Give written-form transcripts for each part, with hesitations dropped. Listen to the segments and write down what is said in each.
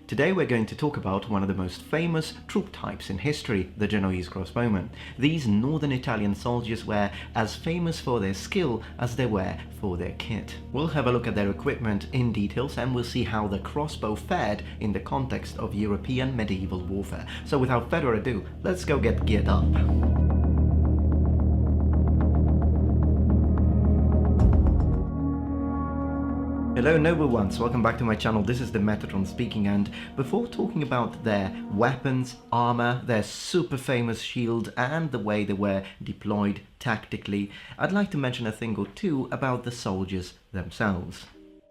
Today we're going to talk about one of the most famous troop types in history, the Genoese crossbowmen. These northern Italian soldiers were as famous for their skill as they were for their kit. We'll have a look at their equipment in details and we'll see how the crossbow fared in the context of European medieval warfare. So without further ado, let's go get geared up. Hello noble ones, welcome back to my channel. This is the Metatron speaking, and before talking about their weapons, armor, their super famous shield and the way they were deployed tactically, I'd like to mention a thing or two about the soldiers themselves.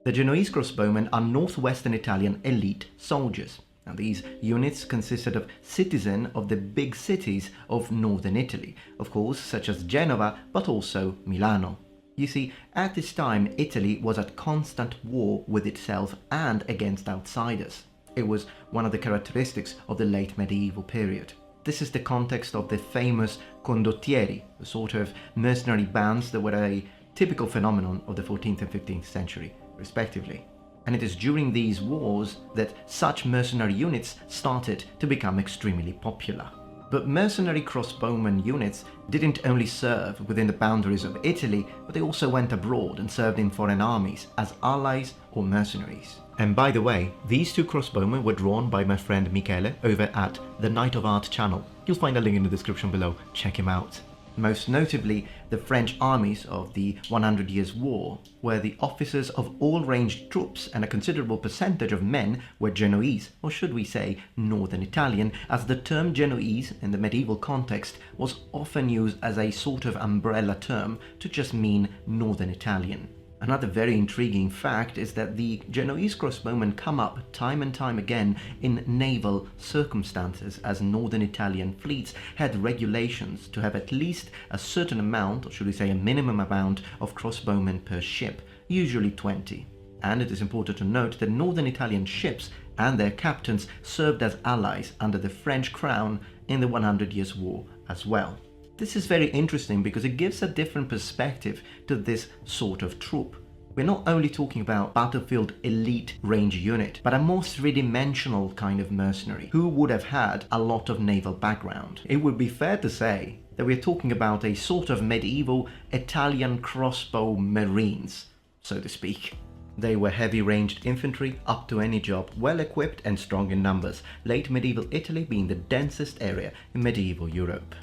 The Genoese crossbowmen are northwestern Italian elite soldiers. Now, these units consisted of citizens of the big cities of northern Italy, of course, such as Genova, but also Milano. You see, at this time, Italy was at constant war with itself and against outsiders. It was one of the characteristics of the late medieval period. This is the context of the famous condottieri, the sort of mercenary bands that were a typical phenomenon of the 14th and 15th century, respectively. And it is during these wars that such mercenary units started to become extremely popular. But mercenary crossbowmen units didn't only serve within the boundaries of Italy, but they also went abroad and served in foreign armies as allies or mercenaries. And by the way, these two crossbowmen were drawn by my friend Michele over at the Knight of Art channel. You'll find a link in the description below, check him out. Most notably, the French armies of the 100 Years' War, where the officers of all ranged troops and a considerable percentage of men were Genoese, or should we say Northern Italian, as the term Genoese in the medieval context was often used as a sort of umbrella term to just mean Northern Italian. Another very intriguing fact is that the Genoese crossbowmen come up time and time again in naval circumstances, as northern Italian fleets had regulations to have at least a certain amount, or should we say a minimum amount, of crossbowmen per ship, usually 20. And it is important to note that northern Italian ships and their captains served as allies under the French crown in the 100 Years' War as well. This is very interesting because it gives a different perspective to this sort of troop. We're not only talking about battlefield elite range unit, but a more three-dimensional kind of mercenary who would have had a lot of naval background. It would be fair to say that we're talking about a sort of medieval Italian crossbow marines, so to speak. They were heavy-ranged infantry, up to any job, well-equipped and strong in numbers, late medieval Italy being the densest area in medieval Europe.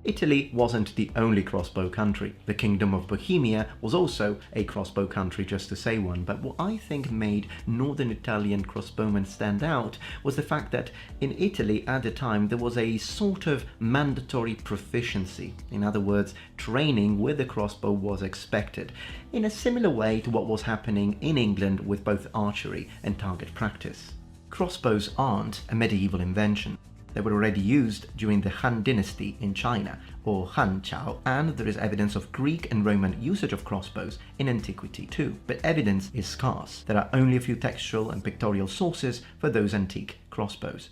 Italy wasn't the only crossbow country. The Kingdom of Bohemia was also a crossbow country, just to say one, but what I think made northern Italian crossbowmen stand out was the fact that in Italy at the time there was a sort of mandatory proficiency. In other words, training with the crossbow was expected, in a similar way to what was happening in England with both archery and target practice. Crossbows aren't a medieval invention. They were already used during the Han dynasty in China, or Han Chao, and there is evidence of Greek and Roman usage of crossbows in antiquity too, but evidence is scarce. There are only a few textual and pictorial sources for those antique crossbows.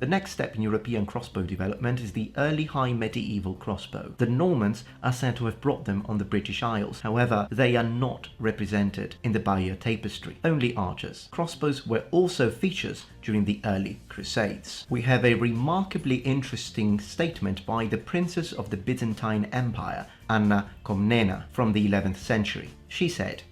The next step in European crossbow development is the early high medieval crossbow. The Normans are said to have brought them on the British Isles, however they are not represented in the Bayeux tapestry, only archers. Crossbows were also features during the early Crusades. We have a remarkably interesting statement by the princess of the Byzantine Empire, Anna Komnena, from the 11th century. She said,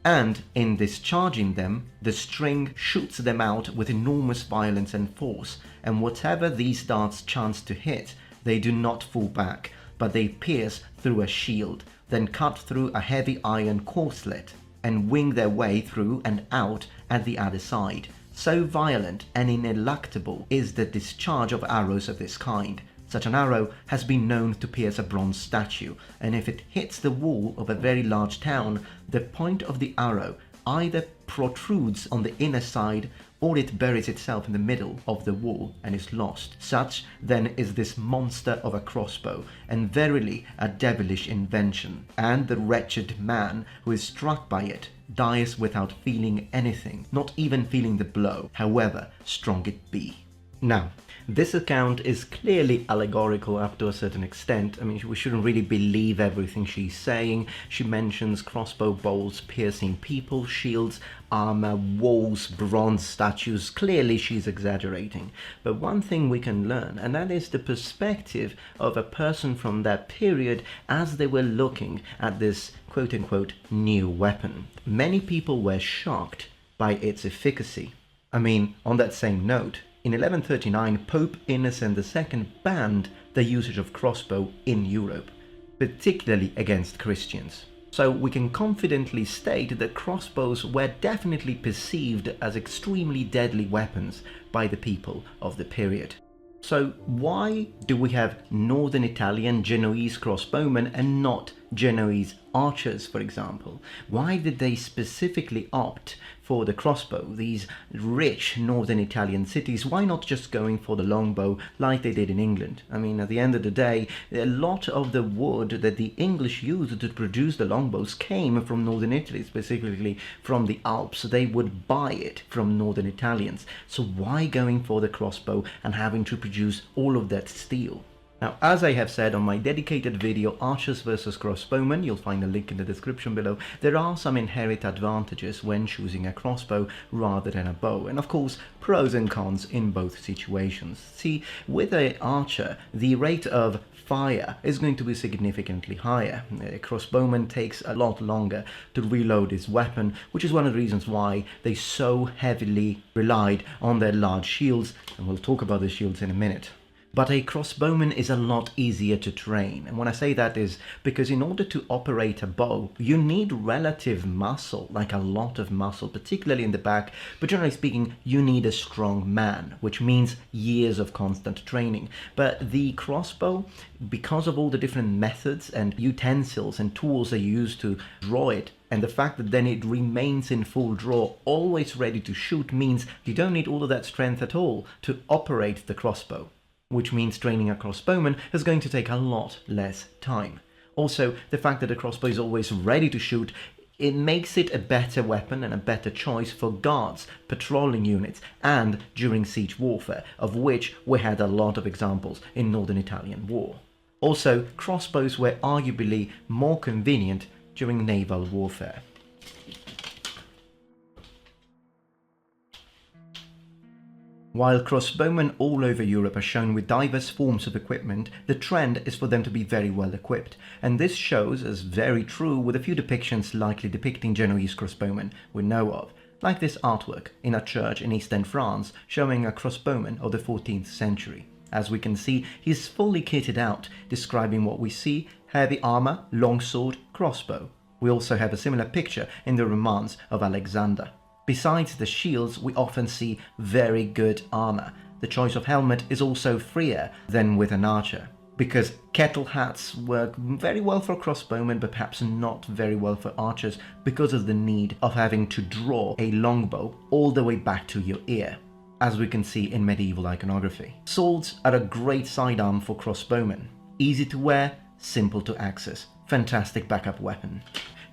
"And in discharging them, the string shoots them out with enormous violence and force, and whatever these darts chance to hit, they do not fall back, but they pierce through a shield, then cut through a heavy iron corselet, and wing their way through and out at the other side. So violent and ineluctable is the discharge of arrows of this kind. Such an arrow has been known to pierce a bronze statue, and if it hits the wall of a very large town, the point of the arrow either protrudes on the inner side or it buries itself in the middle of the wall and is lost. Such then is this monster of a crossbow, and verily a devilish invention, and the wretched man who is struck by it dies without feeling anything, not even feeling the blow, however strong it be." Now, this account is clearly allegorical up to a certain extent. I mean, we shouldn't really believe everything she's saying. She mentions crossbow bolts piercing people, shields, armor, walls, bronze statues. Clearly she's exaggerating. But one thing we can learn, and that is the perspective of a person from that period as they were looking at this quote-unquote new weapon. Many people were shocked by its efficacy. I mean, on that same note, in 1139, Pope Innocent II banned the usage of crossbow in Europe, particularly against Christians. So we can confidently state that crossbows were definitely perceived as extremely deadly weapons by the people of the period. So why do we have Northern Italian Genoese crossbowmen and not Genoese archers, for example? Why did they specifically opt for the crossbow, these rich Northern Italian cities? Why not just going for the longbow like they did in England? I mean, at the end of the day, a lot of the wood that the English used to produce the longbows came from Northern Italy, specifically from the Alps. They would buy it from Northern Italians. So why going for the crossbow and having to produce all of that steel? Now, as I have said on my dedicated video, Archers vs Crossbowmen, you'll find a link in the description below, there are some inherent advantages when choosing a crossbow rather than a bow, and of course, pros and cons in both situations. See, with an archer, the rate of fire is going to be significantly higher. A crossbowman takes a lot longer to reload his weapon, which is one of the reasons why they so heavily relied on their large shields, and we'll talk about the shields in a minute. But a crossbowman is a lot easier to train, and when I say that is because in order to operate a bow, you need relative muscle, like a lot of muscle, particularly in the back, but generally speaking, you need a strong man, which means years of constant training. But the crossbow, because of all the different methods and utensils and tools that you use to draw it, and the fact that then it remains in full draw, always ready to shoot, means you don't need all of that strength at all to operate the crossbow, which means training a crossbowman is going to take a lot less time. Also, the fact that the crossbow is always ready to shoot, it makes it a better weapon and a better choice for guards, patrolling units, and during siege warfare, of which we had a lot of examples in Northern Italian War. Also, crossbows were arguably more convenient during naval warfare. While crossbowmen all over Europe are shown with diverse forms of equipment, the trend is for them to be very well equipped, and this shows as very true with a few depictions likely depicting Genoese crossbowmen we know of, like this artwork in a church in eastern France showing a crossbowman of the 14th century. As we can see, he's fully kitted out, describing what we see: heavy armor, longsword, crossbow. We also have a similar picture in the Romance of Alexander. Besides the shields, we often see very good armor. The choice of helmet is also freer than with an archer, because kettle hats work very well for crossbowmen, but perhaps not very well for archers because of the need of having to draw a longbow all the way back to your ear, as we can see in medieval iconography. Swords are a great sidearm for crossbowmen. Easy to wear, simple to access. Fantastic backup weapon.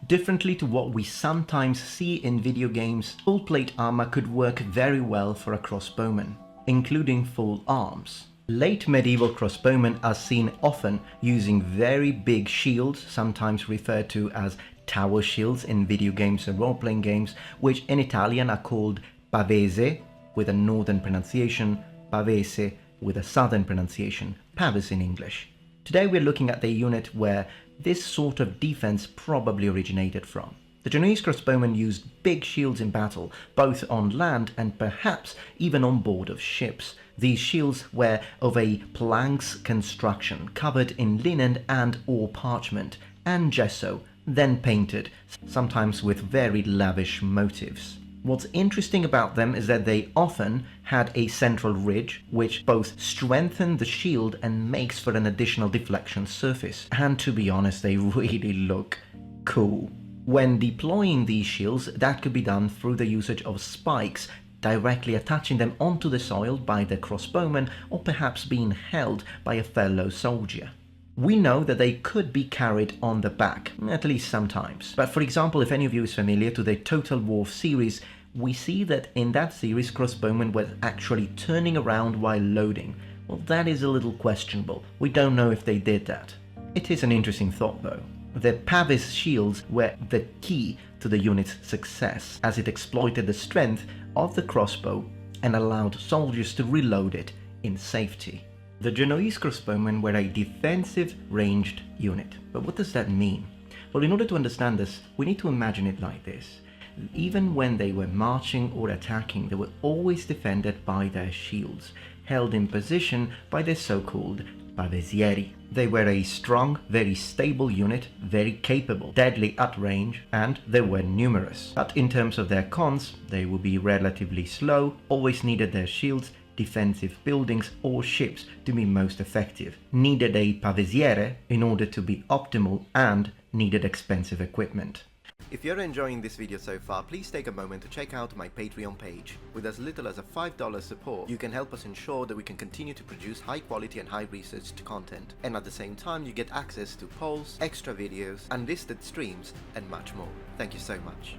Differently to what we sometimes see in video games, full plate armor could work very well for a crossbowman, including full arms. Late medieval crossbowmen are seen often using very big shields, sometimes referred to as tower shields in video games and role-playing games, which in Italian are called pavise with a northern pronunciation, pavese with a southern pronunciation, pavise in English. Today we're looking at the unit where this sort of defense probably originated from. The Genoese crossbowmen used big shields in battle, both on land and perhaps even on board of ships. These shields were of a planks construction, covered in linen and or parchment, and gesso, then painted, sometimes with very lavish motifs. What's interesting about them is that they often had a central ridge, which both strengthened the shield and makes for an additional deflection surface. And to be honest, they really look cool. When deploying these shields, that could be done through the usage of spikes, directly attaching them onto the soil by the crossbowman, or perhaps being held by a fellow soldier. We know that they could be carried on the back, at least sometimes. But for example, if any of you is familiar to the Total War series, We see that in that series crossbowmen were actually turning around while loading. Well, that is a little questionable. We don't know if they did that. It is an interesting thought though. The pavise shields were the key to the unit's success, as it exploited the strength of the crossbow and allowed soldiers to reload it in safety. The Genoese crossbowmen were a defensive ranged unit. But what does that mean? Well, in order to understand this, we need to imagine it like this. Even when they were marching or attacking, they were always defended by their shields, held in position by their so-called pavisieri. They were a strong, very stable unit, very capable, deadly at range, and they were numerous. But in terms of their cons, they would be relatively slow, always needed their shields, defensive buildings or ships to be most effective, needed a pavisiere in order to be optimal, and needed expensive equipment. If you're enjoying this video so far, please take a moment to check out my Patreon page. With as little as a $5 support, you can help us ensure that we can continue to produce high quality and high researched content. And at the same time, you get access to polls, extra videos, unlisted streams, and much more. Thank you so much.